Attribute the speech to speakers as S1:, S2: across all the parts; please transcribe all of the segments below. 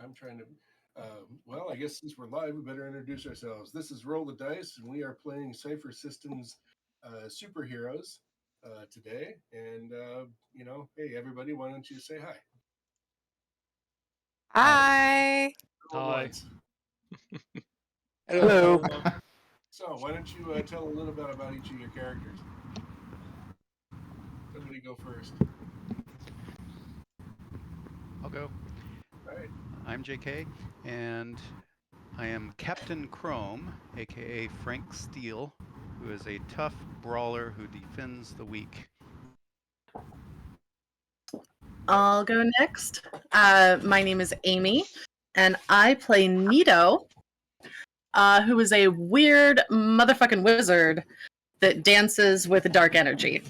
S1: I'm trying to. Well, I guess since we're live, we better introduce ourselves. This is Roll the Dice, and we are playing Cypher Systems superheroes today. And hey everybody, why don't you say hi?
S2: Hi.
S1: All at
S3: Hi.
S1: once.
S4: Hello.
S1: So why don't you tell a little bit about each of your characters? Somebody go first.
S4: I'll go.
S1: All right.
S4: I'm JK, and I am Captain Chrome, aka Frank Steele, who is a tough brawler who defends the weak.
S2: I'll go next. My name is Amy, and I play Nito, who is a weird motherfucking wizard that dances with dark energy.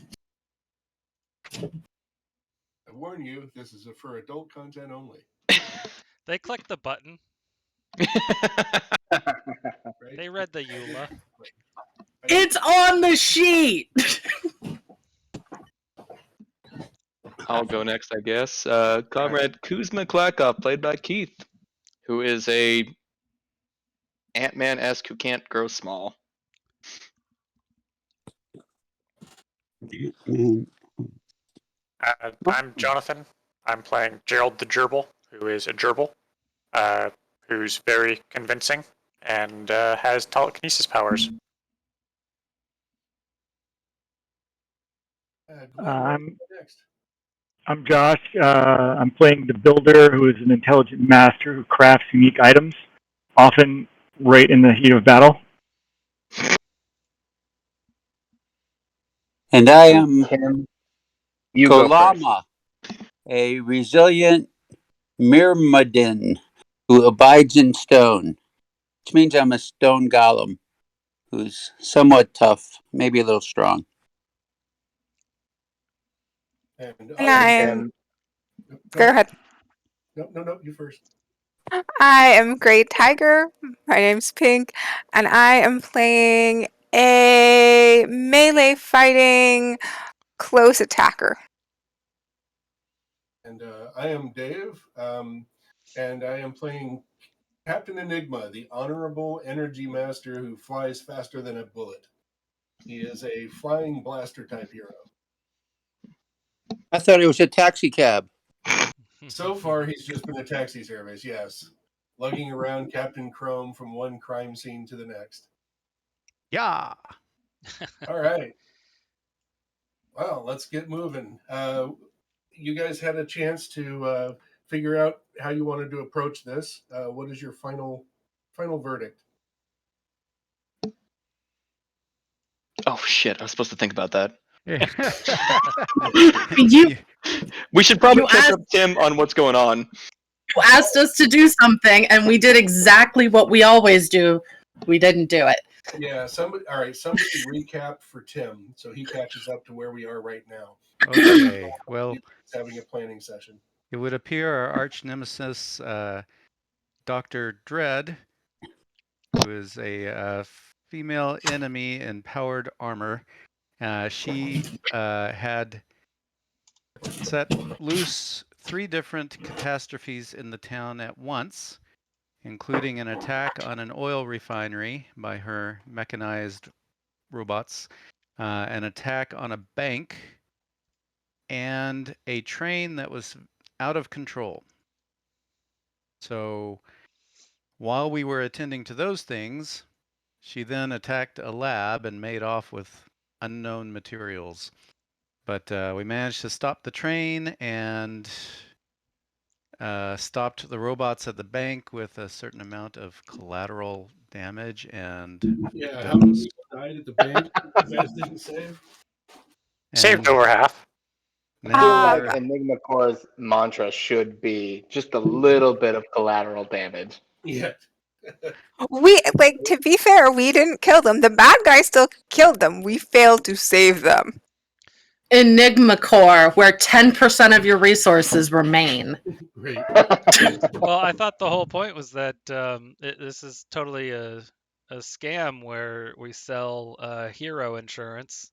S1: I warn you, this is for adult content only.
S3: They clicked the button.
S1: Right?
S3: They read the EULA.
S2: It's on the sheet!
S5: I'll go next, I guess. Comrade Kuzma Klakov, played by Keith, who is a Ant-Man-esque who can't grow small.
S6: I'm Jonathan. I'm playing Gerald the Gerbil, who is a gerbil, who's very convincing and has telekinesis powers.
S7: I'm Josh. I'm playing the builder, who is an intelligent master who crafts unique items, often right in the heat of battle.
S8: And I am
S9: Tim, you go first.
S8: Golama, a resilient myrmidon who abides in stone, which means I'm a stone golem who's somewhat tough, maybe a little strong.
S1: And
S2: I am. Go ahead.
S1: No, you first.
S2: I am Great Tiger. My name's Pink, and I am playing a melee fighting close attacker.
S1: And I am Dave, and I am playing Captain Enigma, the honorable energy master who flies faster than a bullet. He is a flying blaster type hero.
S8: I thought it was a taxi cab.
S1: So far, he's just been a taxi service, yes. Lugging around Captain Chrome from one crime scene to the next.
S4: Yeah.
S1: All right. Well, let's get moving. You guys had a chance to figure out how you wanted to approach this. What is your final verdict?
S5: Oh shit! I was supposed to think about that.
S2: You
S5: We should probably
S2: You
S5: catch
S2: asked-
S5: up Tim on what's going on.
S2: You asked us to do something, and we did exactly what we always do. We didn't do it.
S1: Yeah, somebody recap for Tim so he catches up to where we are right now.
S4: Okay. Well,
S1: He's having a planning session.
S4: it would appear our arch nemesis, Dr. Dread, who is a female enemy in powered armor, she had set loose 3 different catastrophes in the town at once, including an attack on an oil refinery by her mechanized robots, an attack on a bank, and a train that was out of control. So while we were attending to those things, she then attacked a lab and made off with unknown materials. But we managed to stop the train and stopped the robots at the bank with a certain amount of collateral damage and
S1: Yeah, how many people died at the bank? You guys didn't save?
S6: Saved over half.
S9: I feel like Enigma Core's mantra should be just a little bit of collateral damage.
S1: Yeah.
S2: To be fair, we didn't kill them. The bad guy still killed them. We failed to save them. Enigma Core, where 10% of your resources remain.
S1: Right.
S3: Well, I thought the whole point was that this is totally a scam where we sell hero insurance.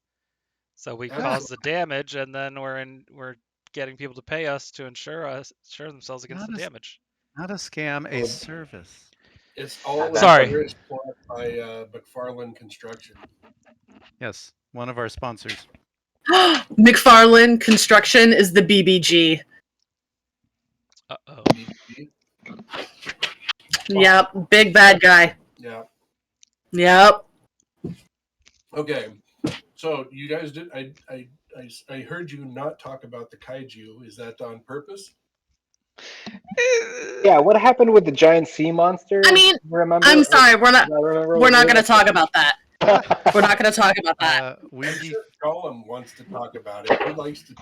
S3: So we cause the damage, and then we're getting people to pay us to insure themselves against the damage.
S4: Not a scam, a service.
S1: It's all
S3: Sorry.
S1: a plot by McFarlane Construction.
S4: Yes, one of our sponsors.
S2: McFarlane Construction is the BBG.
S3: Uh-oh.
S1: BBG.
S2: Yep, big bad guy.
S1: Yeah.
S2: Yep.
S1: Okay. So you guys did. I heard you not talk about the kaiju. Is that on purpose?
S9: Yeah, what happened with the giant sea monster?
S2: I mean,
S9: remember?
S2: I'm sorry, we're not
S9: Remember
S2: we're not going to talk about that. We're not going to talk about that.
S1: I'm sure Colin wants to talk about it. He likes to.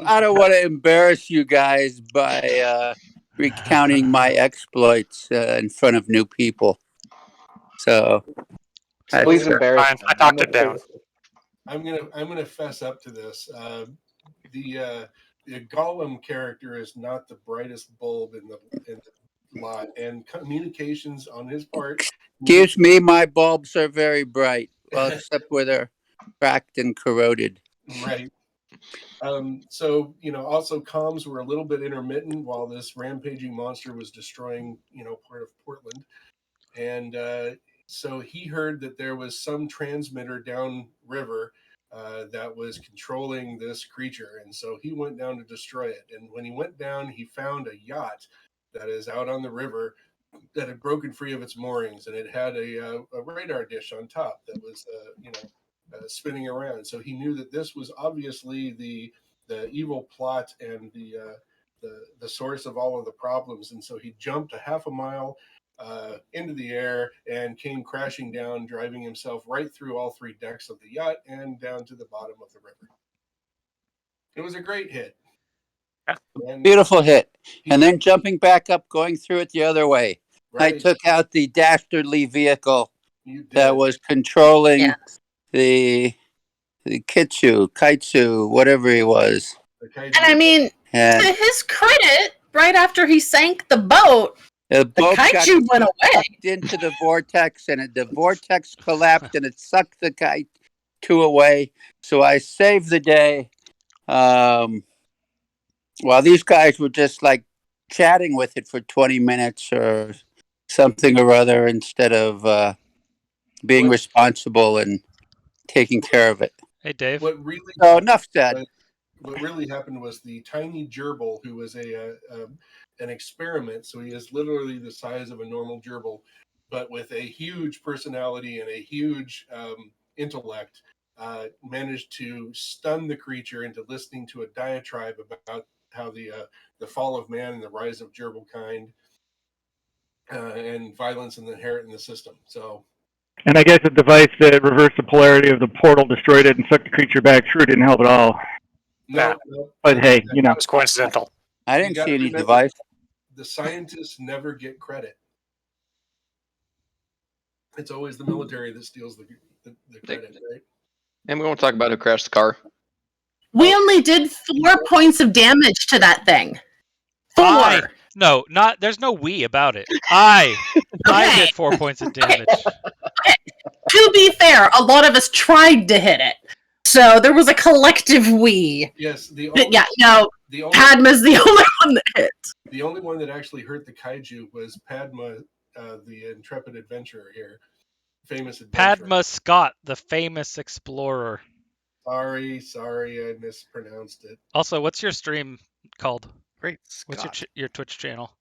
S8: I don't want to embarrass you guys by recounting my exploits in front of new people. So
S9: Please embarrass
S6: Fine, I talked it down.
S1: I'm gonna fess up to this. The Gollum character is not the brightest bulb in the lot, and communications on his part.
S8: excuse me, my bulbs are very bright, well, except where they're cracked and corroded.
S1: Right. So also comms were a little bit intermittent while this rampaging monster was destroying part of Portland, and so he heard that there was some transmitter down river that was controlling this creature, and so he went down to destroy it. And when he went down, he found a yacht that is out on the river that had broken free of its moorings, and it had a radar dish on top that was spinning around. So he knew that this was obviously the evil plot and the source of all of the problems. And so he jumped a half a mile into the air and came crashing down, driving himself right through all three decks of the yacht and down to the bottom of the river. It was a great hit. And
S8: beautiful hit. And then jumping back up, going through it the other way.
S1: Right.
S8: I took out the dastardly vehicle that was controlling the kaitsu, whatever he was.
S2: And I mean, to his credit, right after he sank the boat,
S8: the boat
S2: kaiju went away.
S8: Sucked into the vortex, and the vortex collapsed, and it sucked the kaiju away. So I saved the day. While these guys were just like chatting with it for 20 minutes or something or other, instead of being responsible and taking care of it.
S3: Hey, Dave.
S1: What really
S8: So enough said.
S1: What really happened was the tiny gerbil, who was an experiment, so he is literally the size of a normal gerbil, but with a huge personality and a huge intellect, managed to stun the creature into listening to a diatribe about how the fall of man and the rise of gerbil kind and violence inherent in the system. So.
S7: And I guess a device that reversed the polarity of the portal destroyed it and sucked the creature back through didn't help at all.
S1: No.
S7: But hey,
S6: It's coincidental.
S8: I didn't see any device.
S1: The scientists never get credit. It's always the military that steals the credit, right?
S5: And we won't talk about who crashed the car.
S2: We only did 4 points of damage to that thing. 4.
S3: No, not. There's no we about it. I did 4 points of damage.
S2: Okay. To be fair, a lot of us tried to hit it, so there was a collective we.
S1: Yes,
S2: Padma's the only one that hit.
S1: The only one that actually hurt the kaiju was Padma, the intrepid adventurer here, famous adventurer.
S3: Padma Scott, the famous explorer.
S1: Sorry, I mispronounced it.
S3: Also, what's your stream called?
S4: Great.
S3: What's your Twitch channel?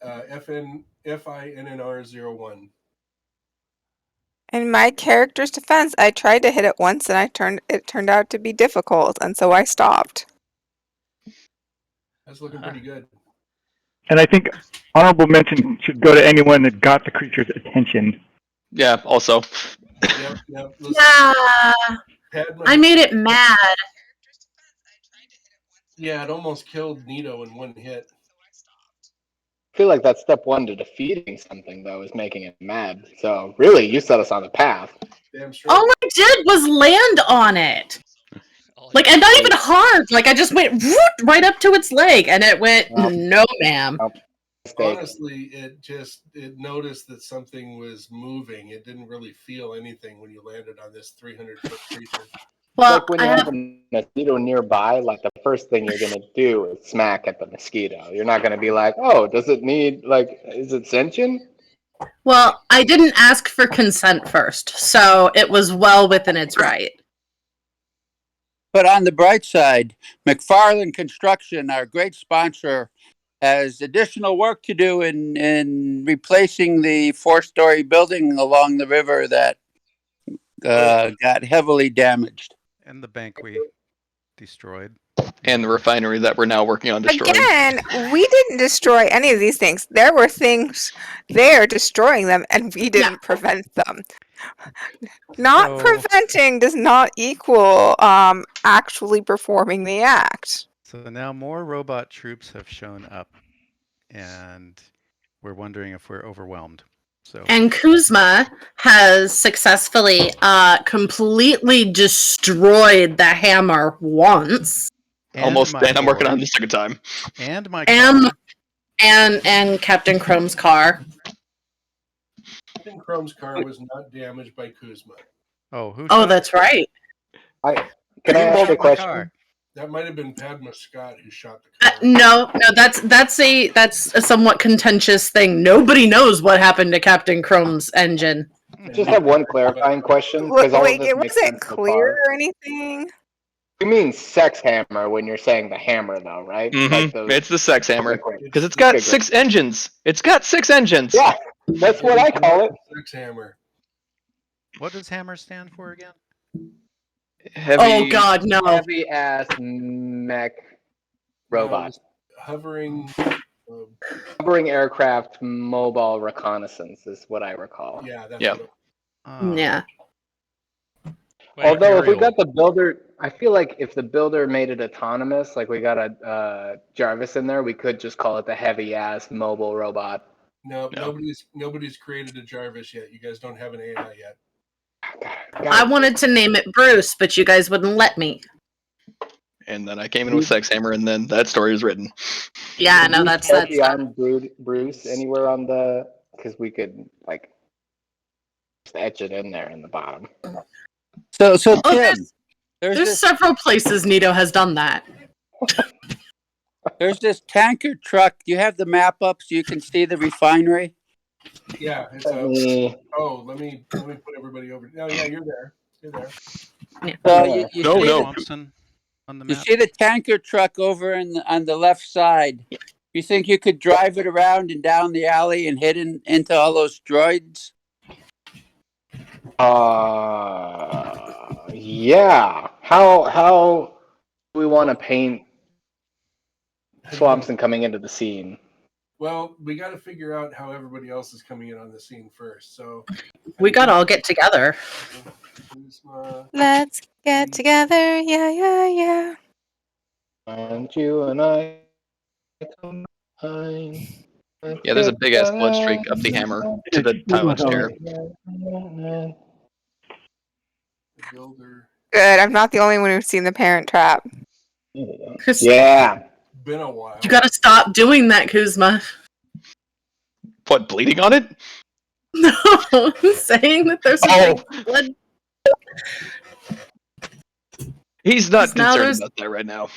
S1: FINNR01.
S10: In my character's defense, I tried to hit it once, and it turned out to be difficult, and so I stopped.
S1: That's looking pretty good.
S7: And I think honorable mention should go to anyone that got the creature's attention.
S5: Yeah, also.
S1: Yep.
S2: Yeah. I made it mad.
S1: Yeah, it almost killed Nito in one hit.
S9: I feel like that's step one to defeating something, though, is making it mad. So really, you set us on the path.
S1: Damn straight.
S2: All I did was land on it. Like, and not even hard. Like, I just went right up to its leg, and it went, no, ma'am.
S1: Honestly, it noticed that something was moving. It didn't really feel anything when you landed on this 300-foot creature.
S2: Well,
S9: Like when you have a mosquito nearby, like the first thing you're gonna do is smack at the mosquito. You're not gonna be like, oh, does it need is it sentient?
S2: Well, I didn't ask for consent first, so it was well within its right.
S8: But on the bright side, McFarland Construction, our great sponsor, has additional work to do in replacing the 4-story building along the river that got heavily damaged.
S4: And the bank we destroyed.
S5: And the refinery that we're now working on destroying.
S10: Again, we didn't destroy any of these things. There were things there destroying them, and we didn't prevent them. Not preventing does not equal actually performing the act.
S4: So now more robot troops have shown up, and we're wondering if we're overwhelmed.
S2: And Kuzma has successfully completely destroyed the hammer once.
S5: Almost, and I'm working on it the second time.
S4: And my car.
S2: And Captain Chrome's car.
S1: Captain Chrome's car was not damaged by Kuzma.
S2: Oh, that's right.
S9: Can I ask a question?
S1: That might have been Padma Scott who shot the car.
S2: No, that's a somewhat contentious thing. Nobody knows what happened to Captain Chrome's engine.
S9: Just have one clarifying question.
S10: Wait, it wasn't clear or anything.
S9: You mean sex hammer when you're saying the hammer, though, right?
S5: Mm-hmm. It's the sex hammer because it's got 6 engines. It's got 6 engines.
S9: Yeah, that's what I call it.
S1: Sex hammer.
S4: What does hammer stand for again?
S5: Heavy,
S2: oh God, no!
S9: Heavy ass mech robot.
S1: Hovering
S9: aircraft mobile reconnaissance is what I recall.
S1: Yeah, that's
S2: yeah.
S9: Although if we got the builder, I feel like if the builder made it autonomous, like we got a Jarvis in there, we could just call it the heavy ass mobile robot.
S1: No, nobody's created a Jarvis yet. You guys don't have an AI yet.
S2: I wanted to name it Bruce, but you guys wouldn't let me.
S5: And then I came in with sex hammer, and then that story was written.
S2: Yeah, no, that's
S9: on Bruce anywhere on the because we could just etch it in there in the bottom.
S8: So Tim,
S2: there's several places Nito has done that.
S8: There's this tanker truck. Do you have the map up so you can see the refinery?
S1: Yeah, it's let me put everybody over. No, yeah, you're there. You're there.
S8: So
S4: you
S8: see the tanker truck over on the left side. You think you could drive it around and down the alley and hit into all those droids?
S9: Yeah. How do we want to paint Swampson coming into the scene?
S1: Well, we got to figure out how everybody else is coming in on the scene first. So
S2: we got to all get together.
S10: Let's get together, yeah.
S9: And you and I combine.
S5: Yeah, there's a big ass blood streak up the hammer to the pilot chair.
S10: Good, I'm not the only one who's seen the Parent Trap.
S9: Yeah.
S1: Been a while.
S2: You gotta stop doing that, Kuzma.
S5: What, bleeding on it?
S2: No, I'm saying that there's blood.
S5: He's not concerned about that right now.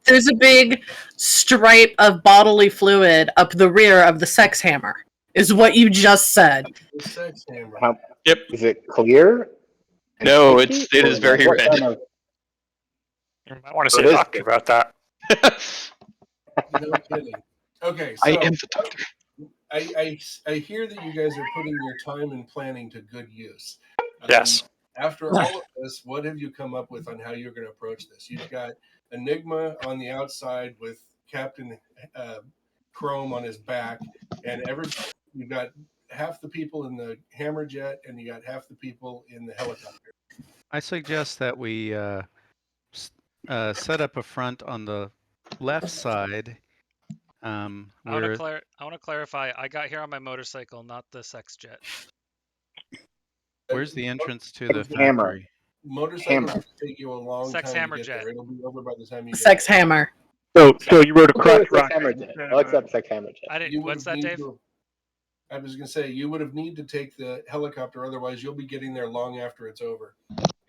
S2: There's a big stripe of bodily fluid up the rear of the sex hammer, is what you just said.
S1: The sex hammer.
S5: Yep.
S9: Is it clear?
S5: No, it is very red.
S6: You might want to see a doctor about that.
S1: No kidding. Okay, so
S5: I am the doctor.
S1: I hear that you guys are putting your time and planning to good use.
S6: Yes.
S1: After all of this, what have you come up with on how you're going to approach this? You've got Enigma on the outside with Captain Chrome on his back, and you've got half the people in the hammer jet, and you got half the people in the helicopter.
S4: I suggest that we set up a front on the left side.
S3: I want to clarify. I got here on my motorcycle, not the sex jet.
S4: Where's the entrance to the
S9: hammer?
S4: factory?
S1: Motorcycles will take you a long
S3: Sex
S1: time
S3: hammer
S1: to get
S3: jet.
S1: there. It'll be over by the time you
S2: Sex
S1: get there.
S2: hammer.
S7: So you rode across
S9: Sex
S7: rock.
S9: hammer jet. I'll accept sex hammer jet.
S3: I didn't. What's that, Dave?
S1: I was going to say, you would have need to take the helicopter, otherwise you'll be getting there long after it's over.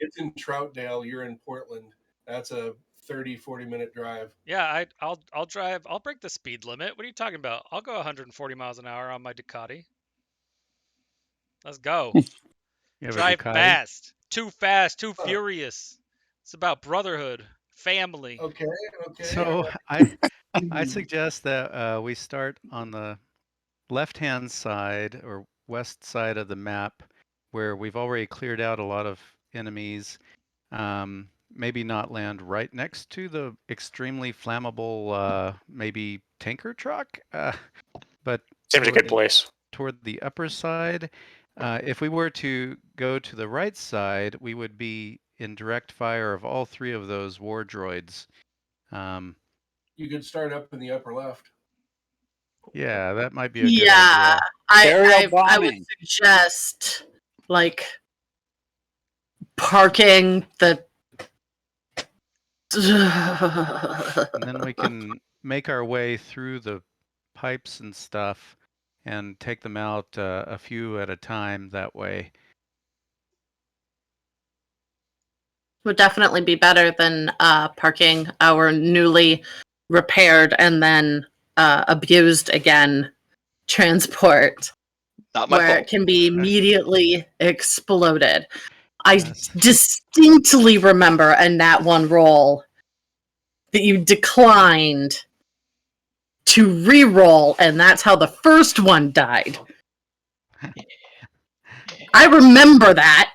S1: It's in Troutdale. You're in Portland. That's a 30-40 minute drive.
S3: Yeah, I'll drive. I'll break the speed limit. What are you talking about? I'll go 140 miles an hour on my Ducati. Let's go.
S4: You have a
S3: Drive
S4: Ducati?
S3: fast, too furious. It's about brotherhood, family.
S1: Okay.
S4: So I suggest that we start on the left-hand side or west side of the map, where we've already cleared out a lot of enemies. Maybe not land right next to the extremely flammable, maybe tanker truck, but
S6: Seems a good place.
S4: toward the upper side. If we were to go to the right side, we would be in direct fire of all three of those war droids.
S1: You could start up in the upper left.
S4: Yeah, that might be a good
S2: Yeah,
S4: idea.
S2: I would
S8: bombing.
S2: suggest like parking the.
S4: And then we can make our way through the pipes and stuff and take them out a few at a time that way.
S2: Would definitely be better than parking our newly repaired and then abused again transport,
S5: Not my
S2: where
S5: fault.
S2: it can be immediately exploded. I
S4: Yes.
S2: distinctly remember in that one roll that you declined to re-roll, and that's how the first one died. I remember that.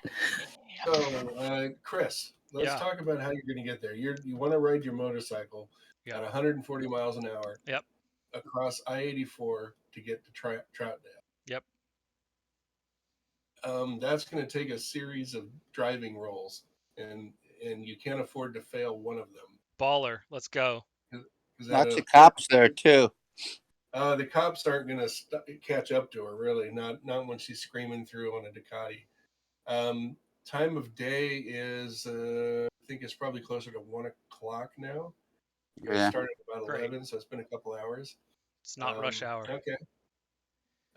S1: So, Chris, let's
S3: Yeah.
S1: talk about how you're going to get there. You want to ride your motorcycle
S3: Yeah.
S1: at 140 miles an hour.
S3: Yep.
S1: Across I-84 to get to Troutdale.
S3: Yep.
S1: That's going to take a series of driving rolls, and you can't afford to fail one of them.
S3: Baller. Let's go.
S8: Lots of cops there too.
S1: The cops aren't going to catch up to her, really. Not when she's screaming through on a Ducati. Time of day is, I think it's probably closer to 1 o'clock now. You guys
S8: Yeah.
S1: started about
S3: Great.
S1: 11, so it's been a couple hours.
S3: It's not rush hour.
S1: Okay.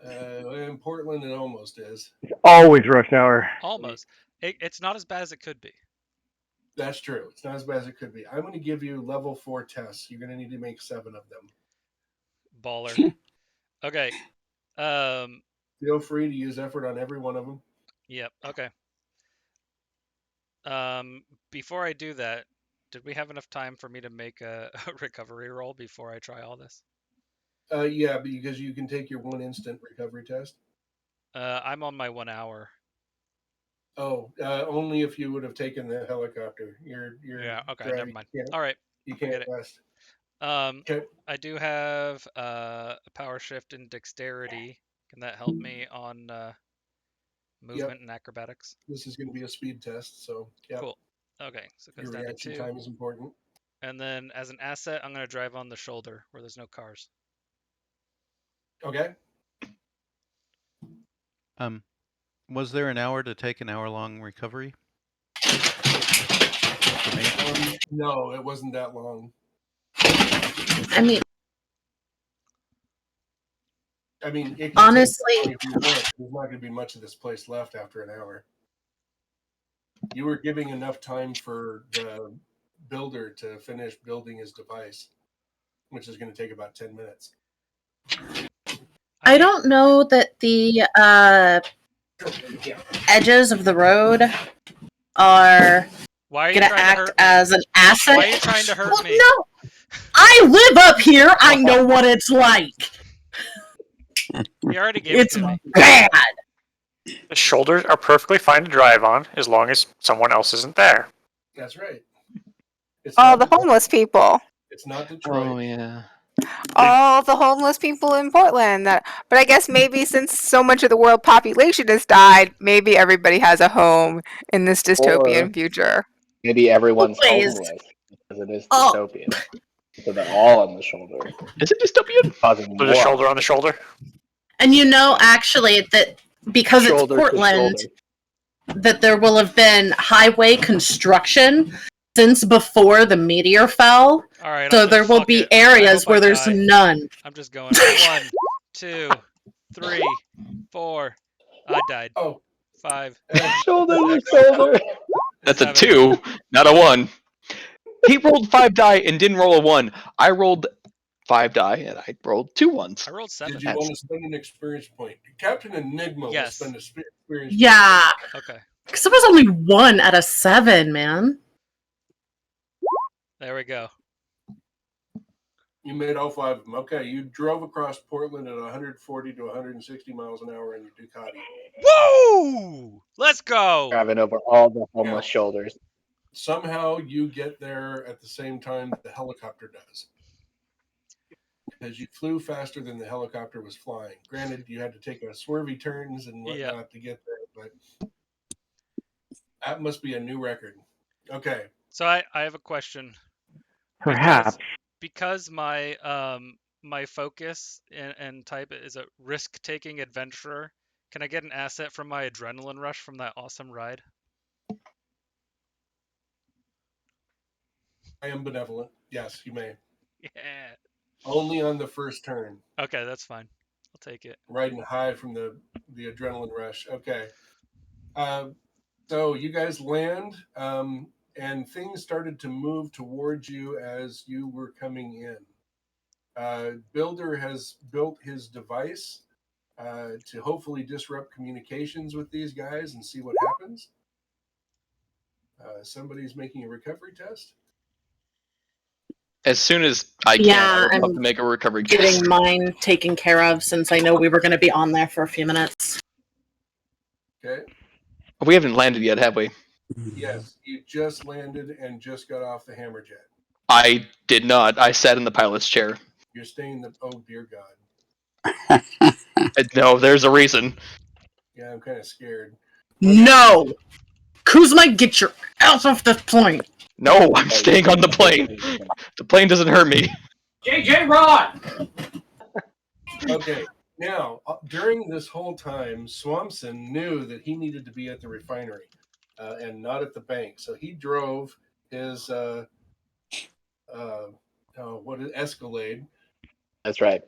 S1: In Portland, it almost is.
S7: It's always rush hour.
S3: Almost. It's not as bad as it could be.
S1: That's true. It's not as bad as it could be. I'm going to give you level 4 tests. You're going to need to make 7 of them.
S3: Baller. Okay.
S1: Feel free to use effort on every one of them.
S3: Yep. Okay. Before I do that, did we have enough time for me to make a recovery roll before I try all this?
S1: Yeah, because you can take your 1 instant recovery test.
S3: I'm on my 1 hour.
S1: Oh, only if you would have taken the helicopter. You're
S3: Yeah. Okay.
S1: driving.
S3: Never mind.
S1: You can't,
S3: All right.
S1: you
S3: Forget
S1: can't
S3: it.
S1: rest.
S3: Okay. I do have a power shift in dexterity. Can that help me on movement and acrobatics?
S1: This is going to be a speed test, so yeah.
S3: Cool. Okay, so it goes
S1: Your
S3: down to
S1: reaction
S3: 2.
S1: time is important.
S3: And then as an asset, I'm going to drive on the shoulder where there's no cars.
S1: Okay.
S4: Was there an hour to take an hour-long recovery?
S1: No, it wasn't that long.
S2: I mean,
S1: it can
S2: honestly,
S1: take if you want. There's not going to be much of this place left after an hour. You were giving enough time for the builder to finish building his device, which is going to take about 10 minutes.
S2: I don't know that the edges of the road are
S3: Why are you
S2: going to
S3: trying to
S2: act
S3: hurt me?
S2: as an asset.
S3: Why are you trying to hurt me?
S2: No, I live up here. I know what it's like.
S3: You already gave it
S2: It's
S3: to me.
S2: bad.
S6: The shoulders are perfectly fine to drive on as long as someone else isn't there.
S1: That's right. It's
S10: All
S1: not
S10: the
S1: Detroit.
S10: homeless people.
S1: It's not Detroit.
S5: Oh yeah.
S10: All the homeless people in Portland. But I guess maybe since so much of the world population has died, maybe everybody has a home in this dystopian
S9: Or
S10: future.
S9: maybe everyone's
S2: Always.
S9: homeless because it is
S2: Oh.
S9: dystopian. So they're all on the shoulder,
S5: Is it dystopian?
S9: causing
S6: Put a
S9: more.
S6: shoulder on the shoulder.
S2: And you know, actually, that because it's
S9: Shoulder to
S2: Portland,
S9: shoulder.
S2: that there will have been highway construction since before the meteor fell.
S3: All right.
S2: So there will
S3: fuck
S2: be
S3: it. I
S2: areas
S3: hope I
S2: where there's
S3: die.
S2: none.
S3: I'm just going 1, 2, 3, 4. I died.
S1: Oh,
S3: 5.
S9: Shoulder to
S3: 6,
S9: shoulder.
S5: That's a 2, not a 1. He rolled 5 die and didn't roll a 1. I rolled 5 die and I rolled 2 1s.
S3: I rolled 7.
S1: Did you want to spend an experience point? Captain Enigma will
S3: Yes.
S1: spend a experience
S2: Yeah.
S1: point.
S3: Okay.
S2: Because it was only 1 out of 7, man.
S3: There we go.
S1: You made all 5 of them. Okay, you drove across Portland at 140 to 160 miles an hour in your Ducati.
S3: Woo! Let's go!
S9: Driving over all the homeless shoulders.
S1: Somehow you get there at the same time the helicopter does. Because you flew faster than the helicopter was flying. Granted, you had to take a swervy turns and whatnot to get there, but that must be a new record. Okay.
S3: So I have a question.
S7: Perhaps.
S3: Because my my focus and type is a risk-taking adventurer, can I get an asset from my adrenaline rush from that awesome ride?
S1: I am benevolent. Yes, you may.
S3: Yeah.
S1: Only on the first turn.
S3: Okay, that's fine. I'll take it.
S1: Riding high from the adrenaline rush. Okay. So you guys land, and things started to move towards you as you were coming in. Builder has built his device to hopefully disrupt communications with these guys and see what happens. Somebody's making a recovery test.
S5: As soon as I can, I would love to make a recovery test.
S2: Getting mine taken care of since I know we were going to be on there for a few minutes.
S1: Okay.
S5: We haven't landed yet, have we?
S1: Yes, you just landed and just got off the Hammerjet.
S5: I did not. I sat in the pilot's chair.
S1: You're staying the. Oh dear God.
S5: No, there's a reason.
S1: Yeah, I'm kind of scared.
S2: No, Kuzma, get your ass off this plane.
S5: No, I'm staying on the plane. The plane doesn't hurt me.
S11: JJ Rod!
S1: Okay, now, during this whole time, Swampson knew that he needed to be at the refinery and not at the bank. So he drove his Escalade.
S9: That's right.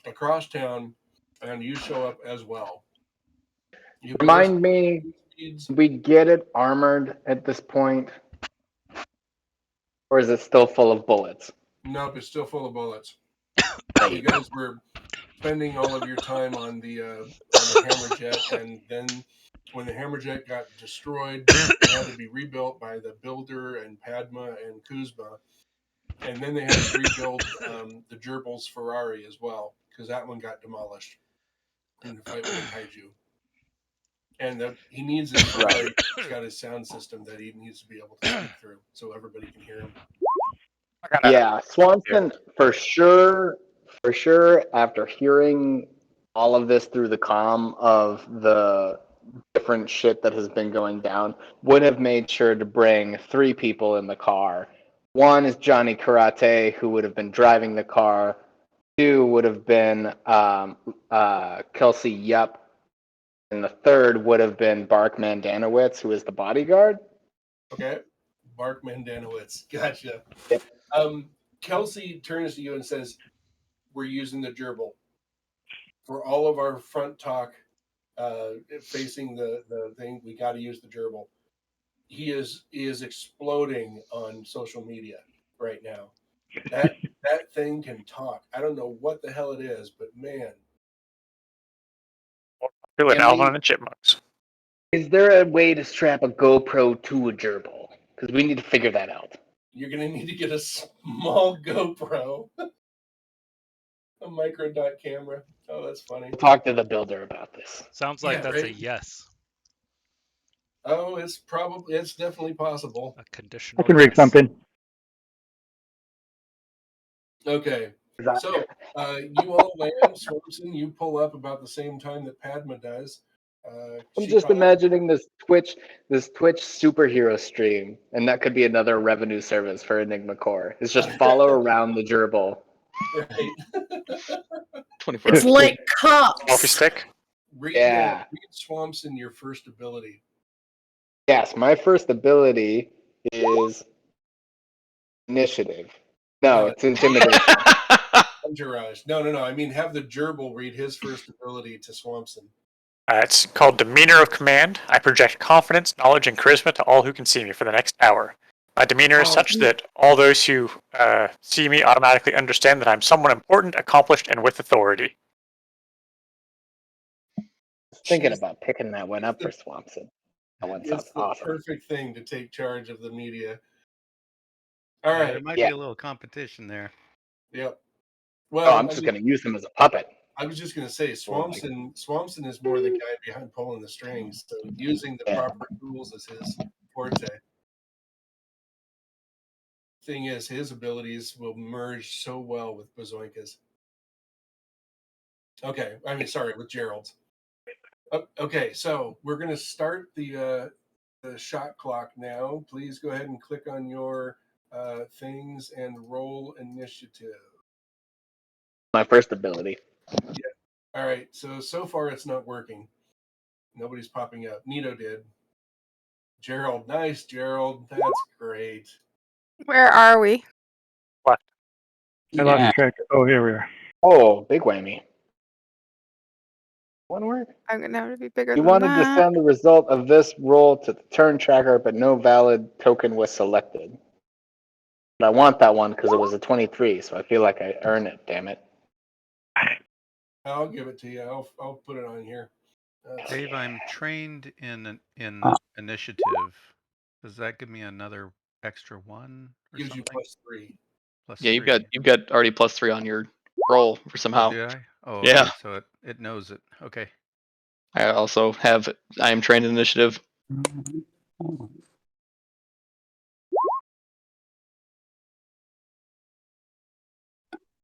S1: Across town, and you show up as well.
S9: Remind me, did we get it armored at this point? Or is it still full of bullets?
S1: Nope, it's still full of bullets. You guys were spending all of your time on the Hammerjet, and then when the Hammerjet got destroyed, it had to be rebuilt by the builder and Padma and Kuzma, and then they had to rebuild the Gerbil's Ferrari as well because that one got demolished in the fight with the kaiju. And he needs his Ferrari. He's got his sound system that he needs to be able to speak through, so everybody can hear him.
S9: Yeah, Swanson for sure. After hearing all of this through the comm of the different shit that has been going down, would have made sure to bring 3 people in the car. 1 is Johnny Karate, who would have been driving the car. 2 would have been Kelsey Yup. And the 3rd would have been Bark Mandanowitz, who is the bodyguard.
S1: Okay. Bark Mandanowitz. Gotcha. Kelsey turns to you and says, we're using the gerbil. For all of our front talk facing the thing, we got to use the gerbil. He is exploding on social media right now. That thing can talk. I don't know what the hell it is, but man.
S6: Doing Alvin and the Chipmunks.
S9: Is there a way to strap a GoPro to a gerbil? Because we need to figure that out.
S1: You're going to need to get a small GoPro. A micro dot camera. Oh, that's funny.
S9: Talk to the builder about this.
S3: Sounds like that's a yes.
S1: Oh, it's definitely possible.
S3: A conditional.
S7: I can rig something.
S1: Okay. So you all land, Swanson, you pull up about the same time that Padma does.
S9: I'm just imagining this Twitch superhero stream, and that could be another revenue service for Enigma Core. It's just follow around the gerbil.
S1: Right.
S5: 24.
S2: It's like cops.
S6: Selfie stick.
S1: Read Swampson your first ability.
S9: Yes, my first ability is initiative. No, it's intimidation.
S1: Entourage. No. I mean, have the gerbil read his first ability to Swampson.
S6: It's called Demeanor of Command. I project confidence, knowledge, and charisma to all who can see me for the next hour. My demeanor is such that all those who see me automatically understand that I'm someone important, accomplished, and with authority.
S9: Thinking about picking that one up for Swanson. That one sounds
S1: It's the
S9: awesome.
S1: perfect thing to take charge of the media. All
S4: Yeah,
S1: right.
S4: there might be a little competition there.
S1: Yep. Well,
S9: I'm just going to use him as a puppet.
S1: I was just going to say, Swampson is more the guy behind pulling the strings, so using the proper tools is his forte. Thing is, his abilities will merge so well with Bazoinka's. Okay, I mean, sorry, with Gerald's. Okay, so we're going to start the shot clock now. Please go ahead and click on your things and roll initiative.
S9: My first ability.
S1: Yeah. All right. So far it's not working. Nobody's popping up. Nito did. Gerald, nice, Gerald. That's great.
S10: Where are we?
S6: What?
S7: I lost track. Oh, here we are.
S9: Oh, big whammy. One word.
S10: I'm gonna have to be bigger
S9: You
S10: than
S9: wanted to
S10: that.
S9: send the result of this roll to the turn tracker, but no valid token was selected. But I want that one because it was a 23, so I feel like I earn it. Damn it!
S1: I'll give it to you. I'll put it on here.
S4: Dave, I'm trained in initiative. Does that give me another extra one or
S1: gives
S4: something?
S1: you +3.
S5: Yeah,
S4: +3.
S5: you've got already +3 on your roll for somehow.
S4: Oh, did I? Oh,
S5: yeah.
S4: okay. So it knows it. Okay.
S5: I also have. I am trained in initiative.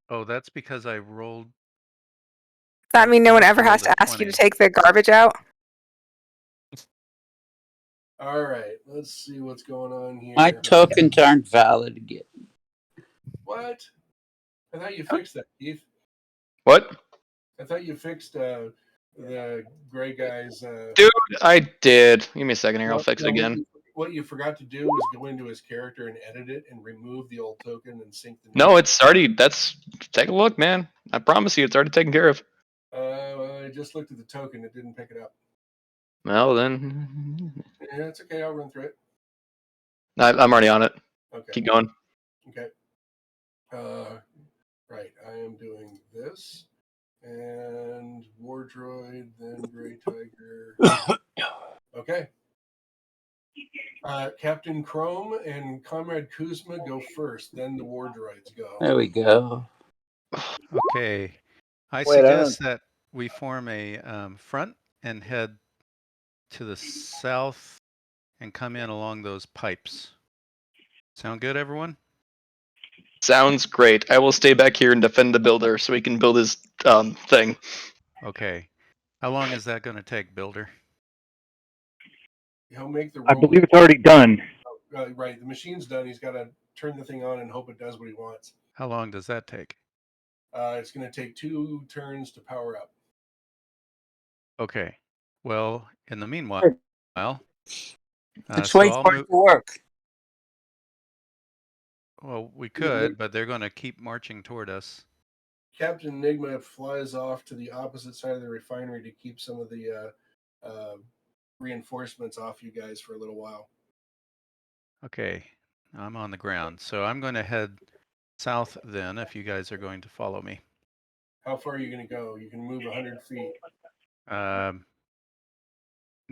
S4: Oh, that's because I rolled.
S10: Does that mean no one
S4: must
S10: ever has
S4: rolled a
S10: to ask you to
S4: 20.
S10: take the garbage out?
S1: All right, let's see what's going on here.
S8: My tokens aren't valid yet.
S1: What? I thought you fixed that, Keith.
S5: What?
S1: I thought you fixed the gray guy's.
S5: Dude, I did. Give me a second here. I'll fix it again.
S1: What you forgot to do was go into his character and edit it and remove the old token and sync the new.
S5: No, it's already. Take a look, man. I promise you, it's already taken care of.
S1: I just looked at the token; it didn't pick it up.
S5: Well, then.
S1: Yeah, it's okay. I'll run through it.
S5: I'm already on it.
S1: Okay.
S5: Keep going.
S1: Okay. Right. I am doing this, and War Droid, then Gray Tiger. Okay. Captain Chrome and Comrade Kuzma go first, then the War Droids go.
S8: There we go.
S4: Okay. I
S9: Wait,
S4: suggest that we form a front and head to the south and come in along those pipes. Sound good, everyone?
S5: Sounds great. I will stay back here and defend the builder so he can build his thing.
S4: Okay. How long is that going to take, builder?
S1: He'll make the roll.
S7: I believe it's already done.
S1: Right, the machine's done. He's got to turn the thing on and hope it does what he wants.
S4: How long does that take?
S1: It's going to take 2 turns to power up.
S4: Okay. Well, in the meanwhile,
S8: Let's wait for it to work.
S4: Well, we could, but they're going to keep marching toward us.
S1: Captain Enigma flies off to the opposite side of the refinery to keep some of the reinforcements off you guys for a little while.
S4: Okay. I'm on the ground. So I'm going to head south then if you guys are going to follow me.
S1: How far are you going to go? You can move 100 feet.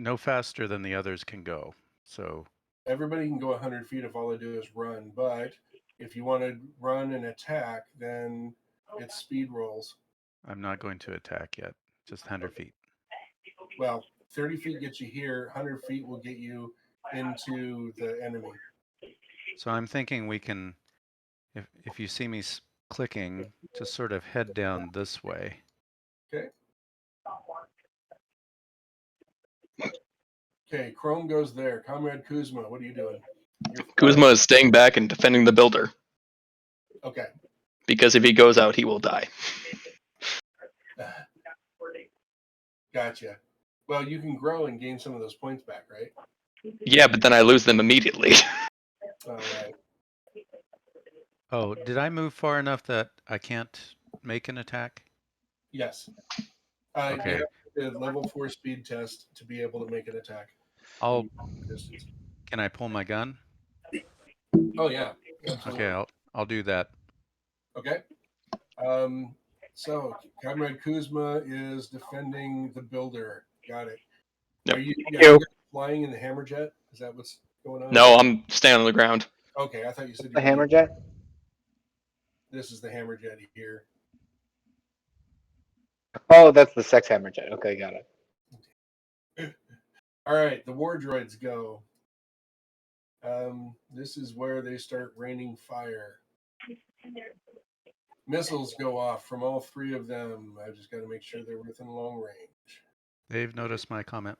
S4: No faster than the others can go. So
S1: everybody can go 100 feet if all they do is run. But if you want to run and attack, then it's speed rolls.
S4: I'm not going to attack yet. Just 100 feet.
S1: Well, 30 feet gets you here. 100 feet will get you into the enemy.
S4: So I'm thinking we can, if you see me clicking, just sort of head down this way.
S1: Okay. Okay, Chrome goes there. Comrade Kuzma, what are you doing?
S5: Kuzma is staying back and defending the builder.
S1: Okay.
S5: Because if he goes out, he will die.
S1: Gotcha. Well, you can grow and gain some of those points back, right?
S5: Yeah, but then I lose them immediately.
S1: All right.
S4: Oh, did I move far enough that I can't make an attack?
S1: Yes.
S4: Okay.
S1: You have a level 4 speed test to be able to make an attack. Distance.
S4: Can I pull my gun?
S1: Oh yeah, absolutely.
S4: Okay, I'll do that.
S1: Okay. So Comrade Kuzma is defending the builder. Got it.
S5: Yep.
S1: Are you flying in the hammerjet? Is that what's going on?
S5: No, I'm staying on the ground.
S1: Okay, I thought you said
S9: The hammerjet.
S1: This is the hammerjet here.
S9: Oh, that's the sex hammerjet. Okay, got it.
S1: All right, the war droids go. This is where they start raining fire. Missiles go off from all 3 of them. I just got to make sure they're within long range.
S4: They've noticed my comment.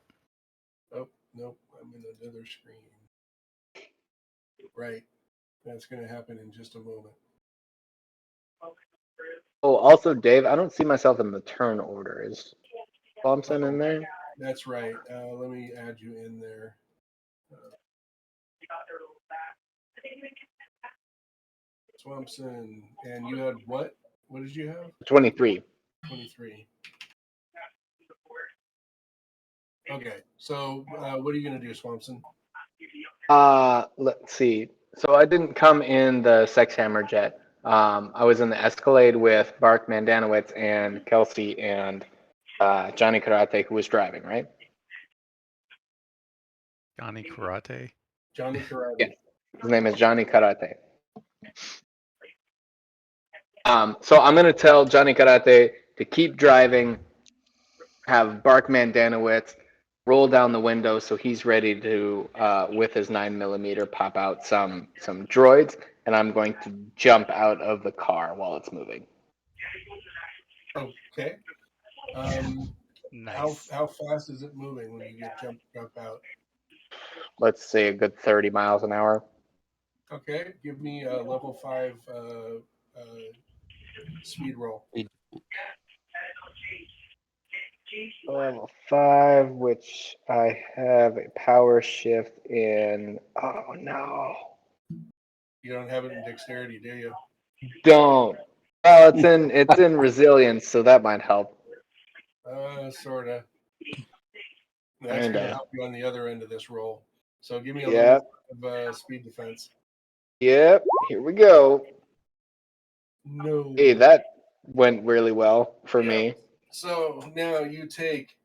S1: Oh, nope, I'm in another screen. Right, that's going to happen in just a moment.
S9: Oh, also, Dave, I don't see myself in the turn order. Is Thompson in there?
S1: That's right. Let me add you in there. Swampson, and you had what? What did you have?
S9: 23.
S1: 23. Okay, so what are you going to do, Swampson?
S9: Let's see. So I didn't come in the sex hammerjet. I was in the Escalade with Bark Mandanowitz and Kelsey and Johnny Karate, who was driving, right?
S4: Johnny Karate?
S1: Johnny Karate.
S9: Yeah. His name is Johnny Karate. So I'm going to tell Johnny Karate to keep driving, have Bark Mandanowitz roll down the window so he's ready to, with his 9mm, pop out some droids, and I'm going to jump out of the car while it's moving.
S1: Okay.
S3: Nice.
S1: How fast is it moving when you get jump out?
S9: Let's say a good 30 miles an hour.
S1: Okay, give me a level 5 speed roll.
S9: Level 5, which I have a power shift in. Oh no!
S1: You don't have it in dexterity, do you?
S9: Don't. Oh, it's in resilience, so that might help.
S1: Sorta. That's going to help you on the other end of this roll. So give me a level of speed defense.
S9: Yep. Here we go.
S1: No.
S9: Hey, that went really well for me.
S1: So now you take